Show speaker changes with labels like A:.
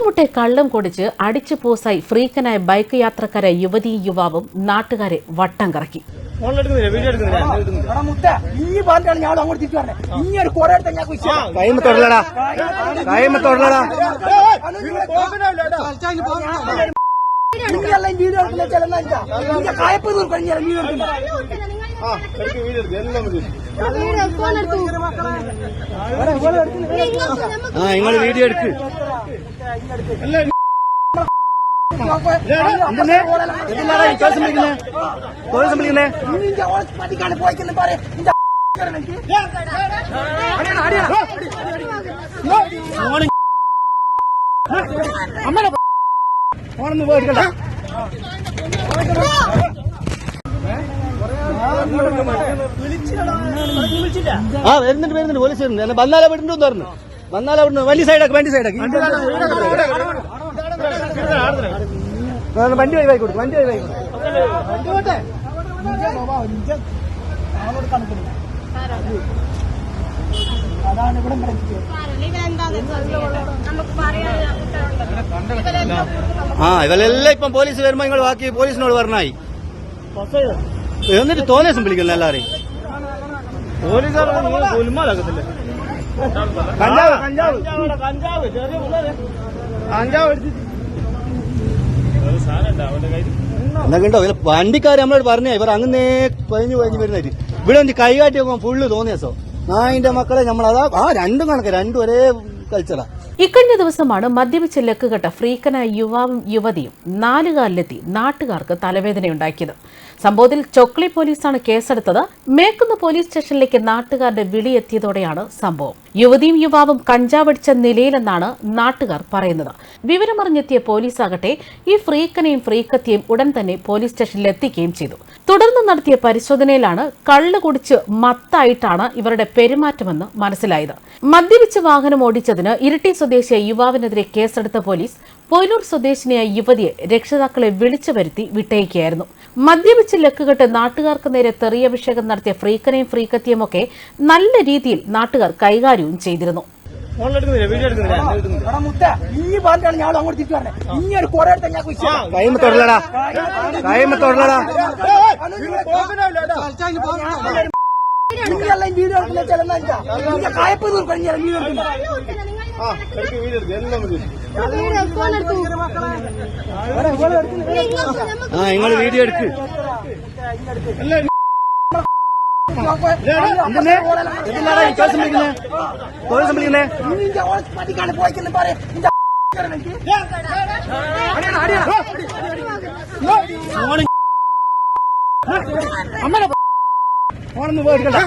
A: മുക്കുമുട്ടെ കള്ളം കുടിച്ച് അടിച്ചു പോസായി ഫ്രീക്കനായ ബൈക്ക് യാത്രക്കാരായ യുവതിയും യുവാവും നാട്ടുകാരെ വട്ടം കറക്കി.
B: നിങ്ങൾ വീഡിയോ എടുക്ക്. ഫോണൊന്നും പോയിരിക്കണ്ട. ആ വരുന്നുണ്ട് പോലീസ് വരുന്നുണ്ട്. വന്നാല വിടുന്നു പറഞ്ഞു. വന്നാല വിടുന്നു. വണ്ടി സൈഡാക്കി വണ്ടി വഴി കൊടുക്കും. വണ്ടി വഴി കൊടുക്കും. ഇവരെല്ലാം ഇപ്പം പോലീസ് വരുമ്പോ നിങ്ങൾ ബാക്കി പോലീസിനോട് പറഞ്ഞായി. എന്നിട്ട് തോന്നിയ ദിവസം വിളിക്കുന്നു എല്ലാരെയും. എന്നൊക്കെ ഉണ്ടോ വണ്ടിക്കാർ നമ്മളോട് പറഞ്ഞേ ഇവർ അങ്ങനെ പതിഞ്ഞു വരുന്നായിട്ട്. ഇവിടെ ഒന്ന് കൈകാട്ടി നോക്കുമ്പോൾ ഫുള്ള് തോന്നിയ ദിവസം നായിന്റെ മക്കളെ നമ്മളതാ രണ്ടും കണക്ക് രണ്ടും ഒരേ കൾച്ചറാ.
A: ഇക്കഴിഞ്ഞ ദിവസമാണ് മദ്യപിച്ച് ലക്കുകെട്ട ഫ്രീക്കനായ യുവാവും യുവതിയും നാലുകാലിലെത്തി നാട്ടുകാർക്ക് തലവേദനയുണ്ടാക്കിയത്. സംഭവത്തിൽ ചൊക്ലി പോലീസാണ് കേസെടുത്തത്. മേക്കുന്ന് പോലീസ് സ്റ്റേഷനിലേക്ക് നാട്ടുകാരുടെ വിളിയെത്തിയതോടെയാണ് സംഭവം. യുവതിയും യുവാവും കഞ്ചാവടിച്ച നിലയിലെന്നാണ് നാട്ടുകാർ പറയുന്നത്. വിവരമറിഞ്ഞെത്തിയ പോലീസാകട്ടെ ഈ ഫ്രീക്കനെയും ഫ്രീക്കത്തിയെയും ഉടൻ തന്നെ പോലീസ് സ്റ്റേഷനിൽ എത്തിക്കുകയും ചെയ്തു. തുടർന്ന് നടത്തിയ പരിശോധനയിലാണ് കള്ള് കുടിച്ച് മത്തായിട്ടാണ് ഇവരുടെ പെരുമാറ്റമെന്ന് മനസ്സിലായത്. മദ്യപിച്ച് വാഹനം ഓടിച്ചതിന് ഇരിട്ടി സ്വദേശിയായ യുവാവിനെതിരെ കേസെടുത്ത പോലീസ് പൊയിലൂർ സ്വദേശിനിയായ യുവതിയെ രക്ഷിതാക്കളെ വിളിച്ചു വരുത്തി വിട്ടയക്കുകയായിരുന്നു. മദ്യപിച്ച് ലക്കുകെട്ട് നാട്ടുകാർക്ക് നേരെ തെറിയഭിഷേകം നടത്തിയ ഫ്രീക്കനെയും ഫ്രീക്കത്തിയുമൊക്കെ നല്ല രീതിയിൽ നാട്ടുകാർ കൈകാര്യവും ചെയ്തിരുന്നു.
B: നിങ്ങൾ വീഡിയോ എടുക്ക്. ഫോണൊന്നും പോയിരിക്കണ്ട.